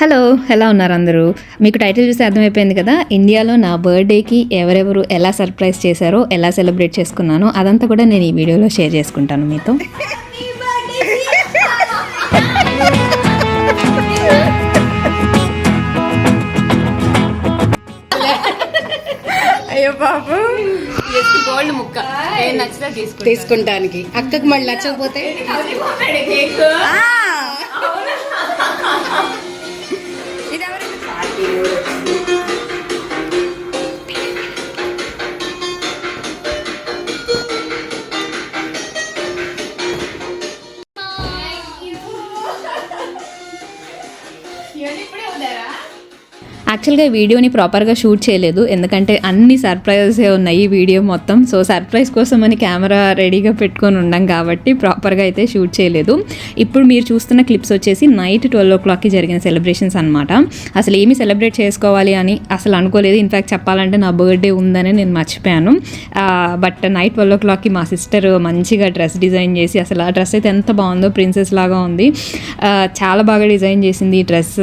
Hello, ఎలా ఉన్నారు అందరూ? మీకు టైటిల్ చూస్తే అర్థమైపోయింది కదా. ఇండియాలో నా బర్త్డేకి ఎవరెవరు ఎలా సర్ప్రైజ్ చేశారో, ఎలా సెలబ్రేట్ చేసుకున్నానో అదంతా కూడా నేను ఈ వీడియోలో షేర్ చేసుకుంటాను మీతో. అయ్యో బాబు, గోల్డ్ ముక్క నచ్చితే తీసుకుంటానికి అక్కకు మళ్ళీ నచ్చకపోతే యాక్చువల్గా ఈ వీడియోని ప్రాపర్గా షూట్ చేయలేదు, ఎందుకంటే అన్ని సర్ప్రైజెసే ఉన్నాయి ఈ వీడియో మొత్తం. సో సర్ప్రైజ్ కోసం అని కెమెరా రెడీగా పెట్టుకొని ఉన్నాం కాబట్టి ప్రాపర్గా అయితే షూట్ చేయలేదు. ఇప్పుడు మీరు చూస్తున్న క్లిప్స్ వచ్చేసి నైట్ 12 o'clockకి జరిగిన సెలబ్రేషన్స్ అనమాట. అసలు ఏమి సెలబ్రేట్ చేసుకోవాలి అని అసలు అనుకోలేదు. ఇన్ఫ్యాక్ట్ చెప్పాలంటే నా బర్త్డే ఉందని నేను మర్చిపోయాను. బట్ నైట్ 12 o'clockకి మా సిస్టర్ మంచిగా డ్రెస్ డిజైన్ చేసి, అసలు ఆ డ్రెస్ అయితే ఎంత బాగుందో, ప్రిన్సెస్ లాగా ఉంది. చాలా బాగా డిజైన్ చేసింది ఈ డ్రెస్.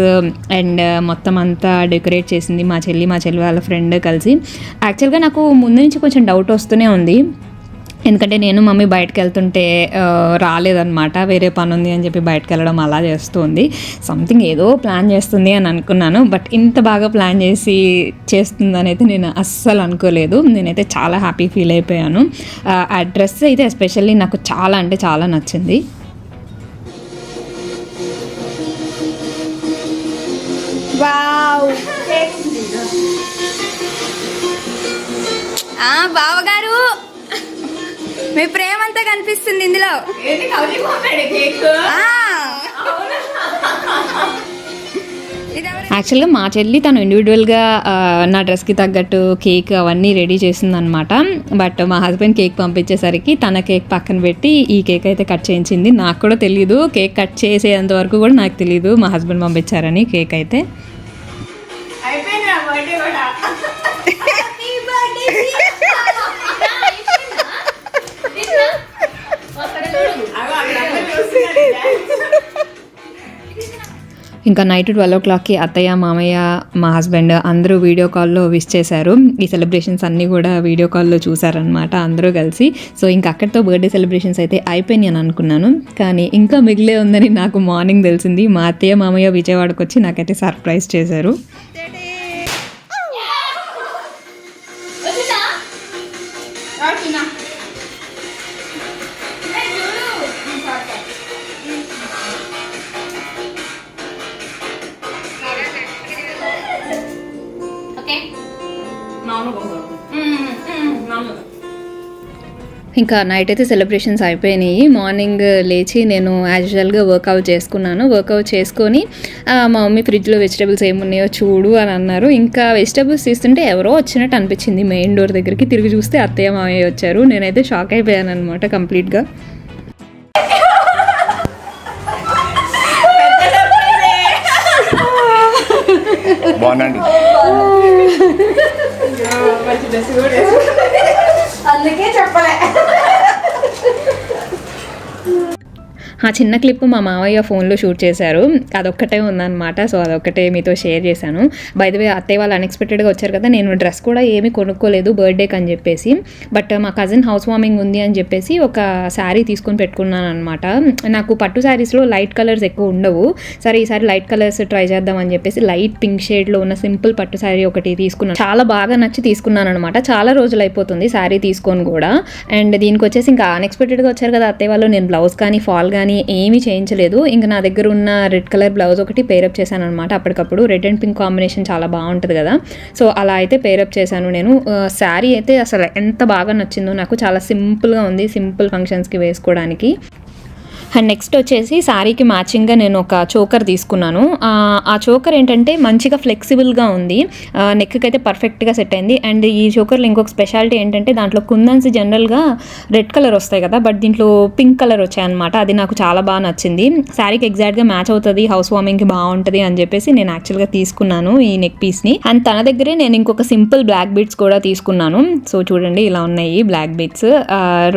అండ్ మొత్తం అంతా డెకరేట్ చేసింది మా చెల్లి వాళ్ళ ఫ్రెండ్ కలిసి. యాక్చువల్గా నాకు ముందు నుంచి కొంచెం డౌట్ వస్తూనే ఉంది, ఎందుకంటే నేను మమ్మీ బయటకు వెళ్తుంటే రాలేదన్నమాట. వేరే పని ఉంది అని చెప్పి బయటకు వెళ్ళడం అలా చేస్తుంది. సంథింగ్ ఏదో ప్లాన్ చేస్తుంది అని అనుకున్నాను. బట్ ఇంత బాగా ప్లాన్ చేస్తుందని అయితే నేను అస్సలు అనుకోలేదు. నేనైతే చాలా హ్యాపీ ఫీల్ అయిపోయాను. ఆ డ్రెస్ అయితే ఎస్పెషల్లీ నాకు చాలా అంటే చాలా నచ్చింది. బావగారు, మీ ప్రేమ అంతా కనిపిస్తుంది ఇందులో. యాక్చువల్గా మా చెల్లి తను ఇండివిజువల్గా నా డ్రెస్కి తగ్గట్టు కేక్ అవన్నీ రెడీ చేసిందనమాట. బట్ మా హస్బెండ్ కేక్ పంపించేసరికి తన కేక్ పక్కన పెట్టి ఈ కేక్ అయితే కట్ చేయించింది. నాకు కూడా తెలీదు, కేక్ కట్ చేసేంత వరకు కూడా నాకు తెలీదు మా హస్బెండ్ పంపించారని. కేక్ అయితే ఇంకా నైట్ 12 o'clockకి అత్తయ్య, మామయ్య, మా హస్బెండ్ అందరూ వీడియో కాల్లో విష్ చేశారు. ఈ సెలబ్రేషన్స్ అన్నీ కూడా వీడియో కాల్లో చూసారనమాట అందరూ కలిసి. సో ఇంకా అక్కడితో బర్త్డే సెలబ్రేషన్స్ అయితే అయిపోయినాయి అని అనుకున్నాను, కానీ ఇంకా మిగిలే ఉందని నాకు మార్నింగ్ తెలిసింది. మా అత్తయ్య, మామయ్య విజయవాడకు వచ్చి నాకైతే సర్ప్రైజ్ చేశారు. ఇంకా నైట్ అయితే సెలబ్రేషన్స్ అయిపోయినాయి. మార్నింగ్ లేచి నేను యాజువల్గా వర్కౌట్ చేసుకున్నాను. వర్కౌట్ చేసుకొని మా మమ్మీ ఫ్రిడ్జ్లో వెజిటేబుల్స్ ఏమున్నాయో చూడు అని అన్నారు. ఇంకా వెజిటేబుల్స్ తీస్తుంటే ఎవరో వచ్చినట్టు అనిపించింది. మెయిన్ డోర్ దగ్గరికి తిరిగి చూస్తే అత్తయ్య, మామయ్య వచ్చారు. నేనైతే షాక్ అయిపోయాను అనమాట కంప్లీట్గా. అందుకే చెప్పలే. ఆ చిన్న క్లిప్ మా మావయ్య ఫోన్లో షూట్ చేశారు, అదొక్కటే ఉందన్నమాట. సో అదొక్కటే మీతో షేర్ చేశాను. బై ద వే అత్తయ్య వాళ్ళు అన్ఎక్స్పెక్టెడ్గా వచ్చారు కదా. నేను డ్రెస్ కూడా ఏమీ కొనుక్కోలేదు బర్త్డేకి అని చెప్పేసి. బట్ మా కజిన్ హౌస్ వార్మింగ్ ఉంది అని చెప్పేసి ఒక శారీ తీసుకొని పెట్టుకున్నాను అనమాట. నాకు పట్టు శారీస్లో లైట్ కలర్స్ ఎక్కువ ఉండవు. సరే ఈసారి లైట్ కలర్స్ ట్రై చేద్దాం అని చెప్పేసి లైట్ పింక్ షేడ్లో ఉన్న సింపుల్ పట్టు శారీ ఒకటి తీసుకున్నాను. చాలా బాగా నచ్చి తీసుకున్నాను అనమాట. చాలా రోజులు అయిపోతుంది శారీ తీసుకొని కూడా. అండ్ దీనికి వచ్చేసి ఇంకా అన్ఎక్స్పెక్టెడ్గా వచ్చారు కదా అత్తయ్య వాళ్ళు. నేను బ్లౌజ్ కానీ ఫాల్ కానీ ఏమీ చేయించలేదు. ఇంకా నా దగ్గర ఉన్న రెడ్ కలర్ బ్లౌజ్ ఒకటి పేరప్ చేశాను అనమాట. అప్పటికప్పుడు రెడ్ అండ్ పింక్ కాంబినేషన్ చాలా బాగుంటుంది కదా. సో అలా అయితే పేరప్ చేశాను నేను. శారీ అయితే అసలు ఎంత బాగా నచ్చిందో నాకు. చాలా సింపుల్గా ఉంది, సింపుల్ ఫంక్షన్స్కి వేసుకోవడానికి. అండ్ నెక్స్ట్ వచ్చేసి శారీకి మ్యాచింగ్గా నేను ఒక చోకర్ తీసుకున్నాను. ఆ చోకర్ ఏంటంటే మంచిగా ఫ్లెక్సిబుల్గా ఉంది, నెక్కి అయితే పర్ఫెక్ట్గా సెట్ అయింది. అండ్ ఈ చోకర్లో ఇంకొక స్పెషాలిటీ ఏంటంటే దాంట్లో కుందన్స్ జనరల్గా రెడ్ కలర్ వస్తాయి కదా, బట్ దీంట్లో పింక్ కలర్ వచ్చాయన్నమాట. అది నాకు చాలా బాగా నచ్చింది. శారీకి ఎగ్జాక్ట్గా మ్యాచ్ అవుతుంది, హౌస్ వార్మింగ్కి బాగుంటుంది అని చెప్పేసి నేను యాక్చువల్గా తీసుకున్నాను ఈ నెక్ పీస్ని. అండ్ తన దగ్గరే నేను ఇంకొక సింపుల్ బ్లాక్ బీడ్స్ కూడా తీసుకున్నాను. సో చూడండి ఇలా ఉన్నాయి బ్లాక్ బీడ్స్.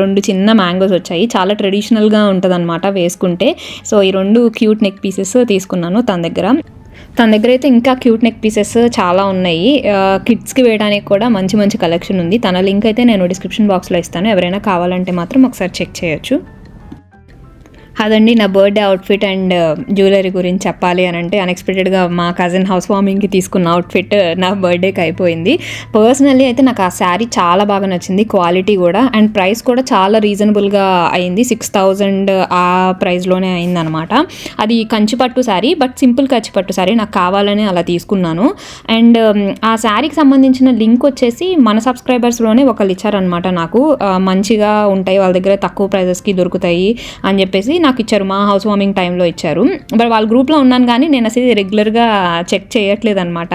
2 చిన్న మ్యాంగోస్ వచ్చాయి. చాలా ట్రెడిషనల్గా ఉంటుంది అనమాట వేసుకుంటే. సో ఈ 2 క్యూట్ నెక్ పీసెస్ తీసుకున్నాను తన దగ్గర. తన దగ్గర అయితే ఇంకా క్యూట్ నెక్ పీసెస్ చాలా ఉన్నాయి. కిడ్స్కి వేయడానికి కూడా మంచి మంచి కలెక్షన్ ఉంది. తన లింక్ అయితే నేను డిస్క్రిప్షన్ బాక్స్లో ఇస్తాను. ఎవరైనా కావాలంటే మాత్రం ఒకసారి చెక్ చేయొచ్చు. అదండి నా బర్త్డే అవుట్ఫిట్ అండ్ జ్యువెలరీ గురించి చెప్పాలి అని అంటే అన్ఎక్స్పెక్టెడ్గా మా కజిన్ హౌస్ వార్మింగ్కి తీసుకున్న అవుట్ఫిట్ నా బర్త్డేకి అయిపోయింది. పర్సనల్లీ అయితే నాకు ఆ శారీ చాలా బాగా నచ్చింది, క్వాలిటీ కూడా అండ్ ప్రైస్ కూడా చాలా రీజనబుల్గా అయింది. 6000 ఆ ప్రైస్లోనే అయిందనమాట. అది కంచిపట్టు శారీ, బట్ సింపుల్ కంచిపట్టు శారీ నాకు కావాలని అలా తీసుకున్నాను. అండ్ ఆ శారీకి సంబంధించిన లింక్ వచ్చేసి మన సబ్స్క్రైబర్స్లోనే ఒకళ్ళు ఇచ్చారనమాట. నాకు మంచిగా ఉంటాయి వాళ్ళ దగ్గర, తక్కువ ప్రైజెస్కి దొరుకుతాయి అని చెప్పేసి నాకు ఇచ్చారు. మా హౌస్ వార్మింగ్ టైంలో ఇచ్చారు. బట్ వాళ్ళ గ్రూప్లో ఉన్నాను కానీ నేను అసలు రెగ్యులర్గా చెక్ చేయట్లేదు అనమాట.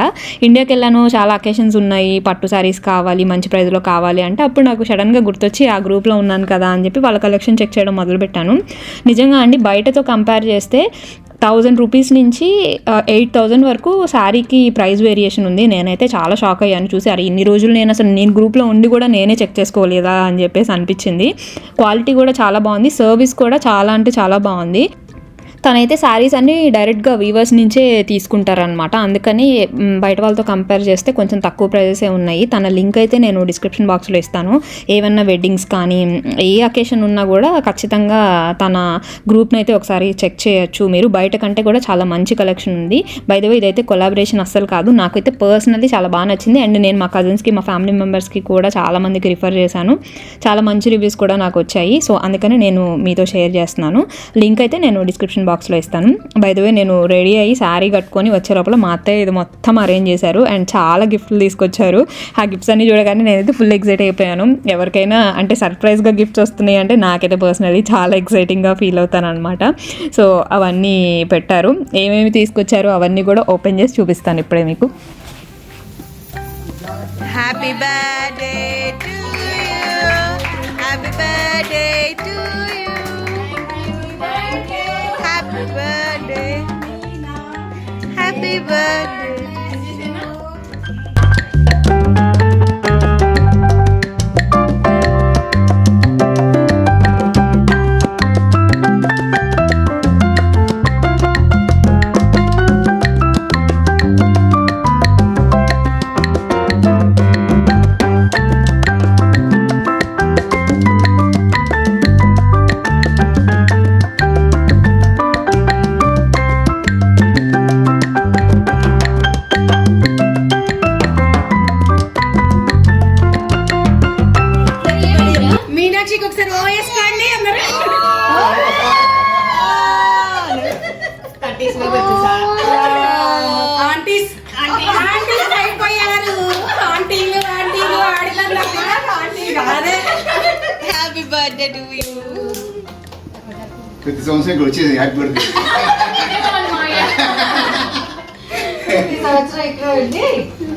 ఇండియాకి వెళ్ళాను, చాలా అకేషన్స్ ఉన్నాయి, పట్టు శారీస్ కావాలి, మంచి ప్రైస్లో కావాలి అంటే అప్పుడు నాకు సడన్గా గుర్తొచ్చి ఆ గ్రూప్లో ఉన్నాను కదా అని చెప్పి వాళ్ళ కలెక్షన్ చెక్ చేయడం మొదలుపెట్టాను. నిజంగా అండి బయటతో కంపేర్ చేస్తే 1000 రూపీస్ నుంచి 8000 వరకు శారీకి ప్రైస్ వేరియేషన్ ఉంది. నేనైతే చాలా షాక్ అయ్యాను చూసి. అరే ఇన్ని రోజులు నేను గ్రూప్లో ఉండి కూడా నేనే చెక్ చేసుకోలేదా అని చెప్పేసి అనిపించింది. క్వాలిటీ కూడా చాలా బాగుంది, సర్వీస్ కూడా చాలా అంటే చాలా బాగుంది. తనైతే శారీస్ అన్నీ డైరెక్ట్గా వీవర్స్ నుంచే తీసుకుంటారనమాట. అందుకని బయట వాళ్ళతో కంపేర్ చేస్తే కొంచెం తక్కువ ప్రైజెసే ఉన్నాయి. తన లింక్ అయితే నేను డిస్క్రిప్షన్ బాక్స్లో ఇస్తాను. ఏమన్నా వెడ్డింగ్స్ కానీ ఏ అకేషన్ ఉన్నా కూడా ఖచ్చితంగా తన గ్రూప్ని అయితే ఒకసారి చెక్ చేయొచ్చు మీరు. బయట కంటే కూడా చాలా మంచి కలెక్షన్ ఉంది. బై ద వే ఇదైతే కొలాబరేషన్ అస్సలు కాదు, నాకైతే పర్సనల్లీ చాలా బాగా నచ్చింది. అండ్ నేను మా కజిన్స్కి, మా ఫ్యామిలీ మెంబర్స్కి కూడా చాలా మందికి రిఫర్ చేశాను. చాలా మంచి రివ్యూస్ కూడా నాకు వచ్చాయి. సో అందుకని నేను మీతో షేర్ చేస్తున్నాను. లింక్ అయితే నేను డిస్క్రిప్షన్ బాక్స్లో ఇస్తాను. బై ద వే నేను రెడీ అయ్యి శారీ కట్టుకొని వచ్చే లోపల మా అత్తయ్య ఇది మొత్తం అరేంజ్ చేశారు అండ్ చాలా గిఫ్ట్లు తీసుకొచ్చారు. ఆ గిఫ్ట్స్ అన్ని చూడగానే నేనైతే ఫుల్ ఎక్సైట్ అయిపోయాను. ఎవరికైనా అంటే సర్ప్రైజ్గా గిఫ్ట్స్ వస్తున్నాయి అంటే నాకైతే పర్సనల్లీ చాలా ఎక్సైటింగ్గా ఫీల్ అవుతాను అనమాట. సో అవన్నీ పెట్టారు. ఏమేమి తీసుకొచ్చారో అవన్నీ కూడా ఓపెన్ చేసి చూపిస్తాను ఇప్పుడే మీకు. Happy birthday to you, happy birthday to you, happy birthday, happy birthday. మీనాక్షికి ఒకసారి ఓ వేసుకోండి అందరూ. ఆంటీస్ ఆంటీస్ అయిపోయారు. ఆంటీలు ఆంటీలు అదే హ్యాపీ బర్త్డే టు యూ. ప్రతి సంవత్సరం ఇక్కడ వచ్చేది హ్యాపీ బర్త్డే.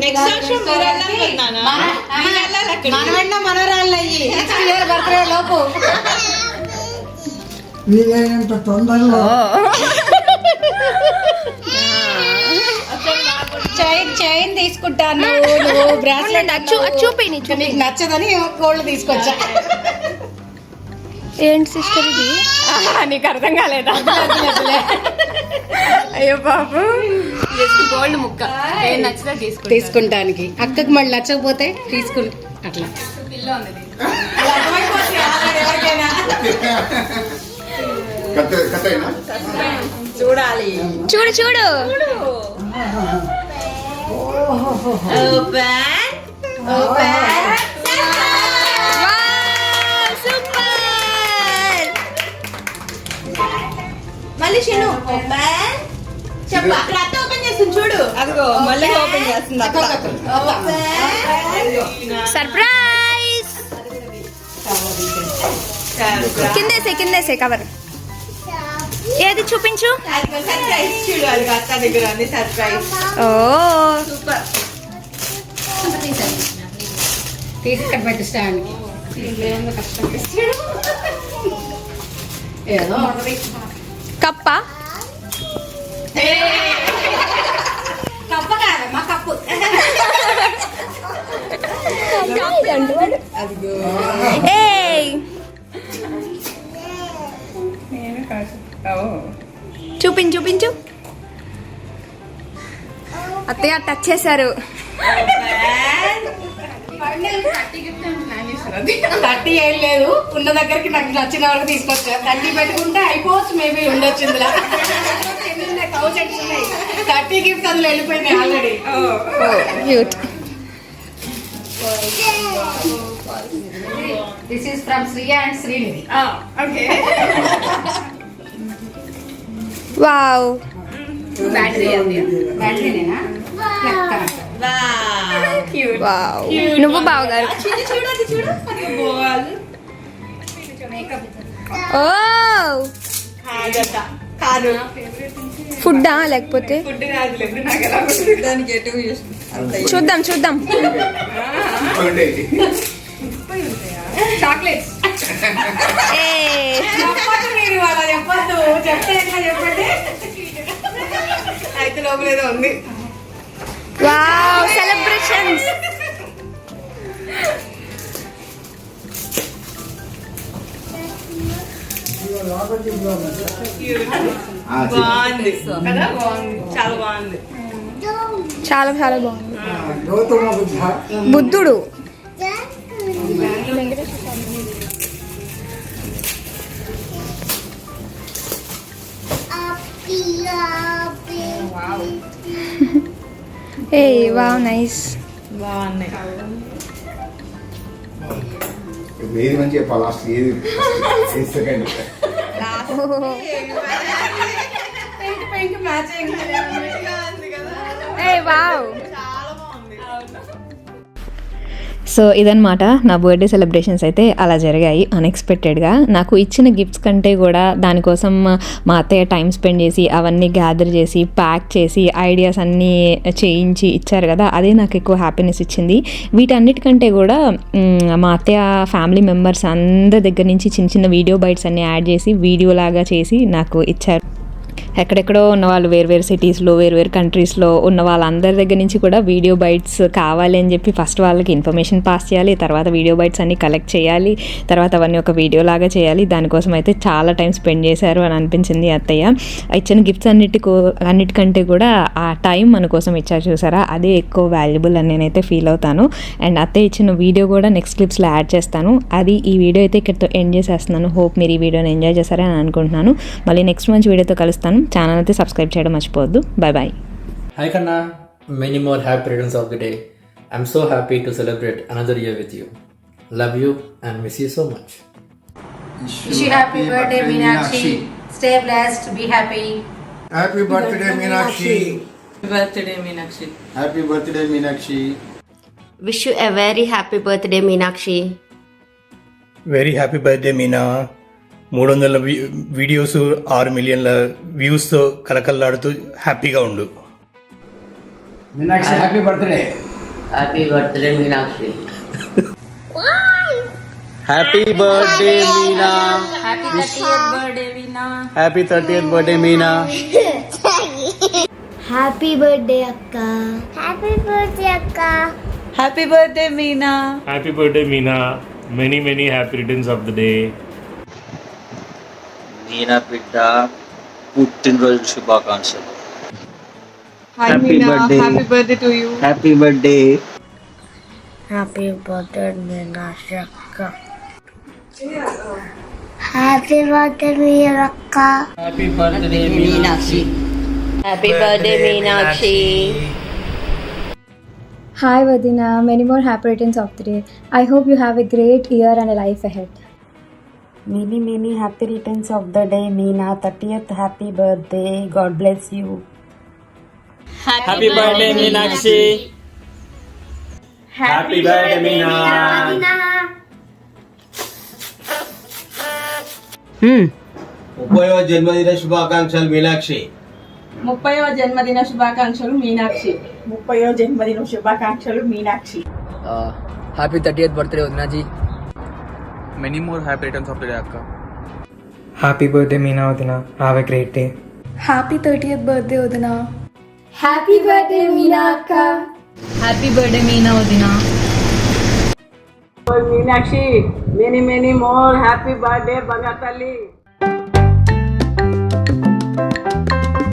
నెక్స్ట్ సంవత్సరం మీరు వెళ్ళాలనుకుంటున్నానా? మీరు వెళ్ళాలి అక్కడ. మనవెండ మనవరాళ్ళు అయ్యి బర్త్డే లోపు వీలైనంత తొందరలో చైన్ తీసుకుంటాను, నువ్వు బ్రాస్లెట్ చూపి నీకు నచ్చదని గోల్డ్ తీసుకొచ్చా. ఏంటి సిస్టర్ ఇది? నీకు అర్థం కాలేదా? అయ్యో బాబు, గోల్డ్ ముక్క ఏం నచ్చితే తీసుకుంటానికి అక్కకి మళ్ళీ నచ్చకపోతే తీసుకుంటా అట్లా. చూడాలి. చూడు చూడు. Open open. మళ్ళీ శను ఓపెన్ చెప్పా. అత్త ఓపెన్ చేస్తుంది చూడు. అదిగో మళ్ళీ ఓపెన్ చేస్తుంది. సర్ప్రైజ్. కిందేసే కవర్. ఏది చూపించు. సర్ప్రైజ్ చూడు. అది అత్త దగ్గర ఉంది సర్ప్రైజ్. ఓ సూపర్. తీసుకొని పెట్టు స్టాండ్. ఏదో కప్ప. కప్ప కాదమ్మా కప్పు. ఏయ్ చూపించు. అత్తయ్య టచ్ చేశారు. 30 ఏం లేదు, ఉన్న దగ్గరికి నాకు నచ్చిన వరకు తీసుకొచ్చా. 30 పెట్టుకుంటే అయిపోవచ్చు, మేబీ ఉండొచ్చు ఇందులో. 30 గిఫ్ట్స్ అందులో వెళ్ళిపోయినాయి already. Cute. This is from Shriya and Shrinidhi. Okay. Wow. బ్యాటరీనేనా? వావ్. నువ్వు బావగారు. ఓ ఫుడ్డా లేకపోతే చూద్దాం చూద్దాం. చాక్లెట్స్. చెప్పద్దు, చెప్తే చెప్పండి. అయితే లోపల ఏదో ఉంది. Wow celebrations. బాగుంది కదా, బాగుంది, చాలా బాగుంది. చాలా చాలా బాగుంది. గౌతమ బుద్ధ. బుద్ధుడు. ఏ వావ్ నైస్. బాగున్నాయి. ఏది మంచి చెప్పాలి, లాస్ట్ ఏది సెకండ్ పింక్ మ్యాచింగ్. ఏ వావ్. సో ఇదన్నమాట నా బర్త్డే సెలబ్రేషన్స్ అయితే అలా జరిగాయి అన్ఎక్స్పెక్టెడ్గా. నాకు ఇచ్చిన గిఫ్ట్స్ కంటే కూడా దానికోసం మా అత్తయ్య టైం స్పెండ్ చేసి అవన్నీ గ్యాదర్ చేసి ప్యాక్ చేసి ఐడియాస్ అన్నీ చేయించి ఇచ్చారు కదా, అదే నాకు ఎక్కువ హ్యాపీనెస్ ఇచ్చింది. వీటన్నిటికంటే కూడా మా అత్తయ్య ఫ్యామిలీ మెంబర్స్ అందరి దగ్గర నుంచి చిన్న చిన్న వీడియో బైట్స్ అన్నీ యాడ్ చేసి వీడియోలాగా చేసి నాకు ఇచ్చారు. ఎక్కడెక్కడో ఉన్న వాళ్ళు వేరు సిటీస్లో వేరు కంట్రీస్లో ఉన్న వాళ్ళందరి దగ్గర నుంచి కూడా వీడియో బైట్స్ కావాలి అని చెప్పి ఫస్ట్ వాళ్ళకి ఇన్ఫర్మేషన్ పాస్ చేయాలి, తర్వాత వీడియో బైట్స్ అన్ని కలెక్ట్ చేయాలి, తర్వాత అవన్నీ ఒక వీడియో లాగా చేయాలి. దానికోసం అయితే చాలా టైం స్పెండ్ చేశారు అని అనిపించింది అత్తయ్య. ఇచ్చిన గిఫ్ట్స్ అన్నిటికంటే కూడా ఆ టైం మన కోసం ఇచ్చారు చూసారా, అదే ఎక్కువ వాల్యుబుల్ అని నేనైతే ఫీల్ అవుతాను. అండ్ అత్తయ్య ఇచ్చిన వీడియో కూడా నెక్స్ట్ క్లిప్స్లో యాడ్ చేస్తాను. అది ఈ వీడియో అయితే ఇక్కడితో ఎండ్ చేసేస్తున్నాను. హోప్ మీరు ఈ వీడియోని ఎంజాయ్ చేశారని అనుకుంటున్నాను. మళ్ళీ నెక్స్ట్ మంచి వీడియోతో కలుస్తాను. ఛానల్ అయితే సబ్స్క్రైబ్ చేయడం మర్చిపోవద్దు. Bye. Hi Kanna, many more happy returns of the day. I'm so happy to celebrate another year with you. Love you and miss you so much. Wish you happy birthday, Meenakshi. Stay blessed, be happy. Happy birthday Meenakshi. Birthday Meenakshi. Happy birthday Meenakshi. Wish you a very happy birthday, Meenakshi. Very happy birthday Meena. 300 videos 6 మిలియన్ల వ్యూస్తో కలకల్లాడుతూ హ్యాపీగా ఉండు. Meenakshi happy birthday. Happy birthday, Meenakshi. Happy birthday Meena. Happy 30th birthday Meena. Happy birthday అక్క. Happy birthday అక్క. Happy birthday Meena. Happy birthday, Meena. Many happy returns of the day. Meena బిడ్డ పుట్టినరోజు శుభాకాంక్షలు. Happy birthday. Happy birthday to you. Happy birthday. Happy birthday Meenakshi akka. Happy birthday మీరక్క. Happy birthday Meenakshi. Happy birthday, Meenakshi. Hi Vadina, many more happy returns of the day. I hope you have a great year and a life ahead. Many happy returns of the day, Meena. 30th happy birthday. God bless you. Happy birthday Meenakshi. Happy birthday Meena. 30వ జన్మదిన శుభాకాంక్షలు మీనాక్షి. 30వ జన్మదిన శుభాకాంక్షలు మీనాక్షి. 30వ జన్మదిన శుభాకాంక్షలు Meenakshi. Happy 30th birthday Udna ji. Many more happy returns of the day అక్క. Happy birthday Meena Udna. Have a great day. Happy 30th birthday Udina. Happy birthday Meena akka. Happy birthday Meena వదినా. Meenakshi, many more happy birthday బంగారు తల్లి.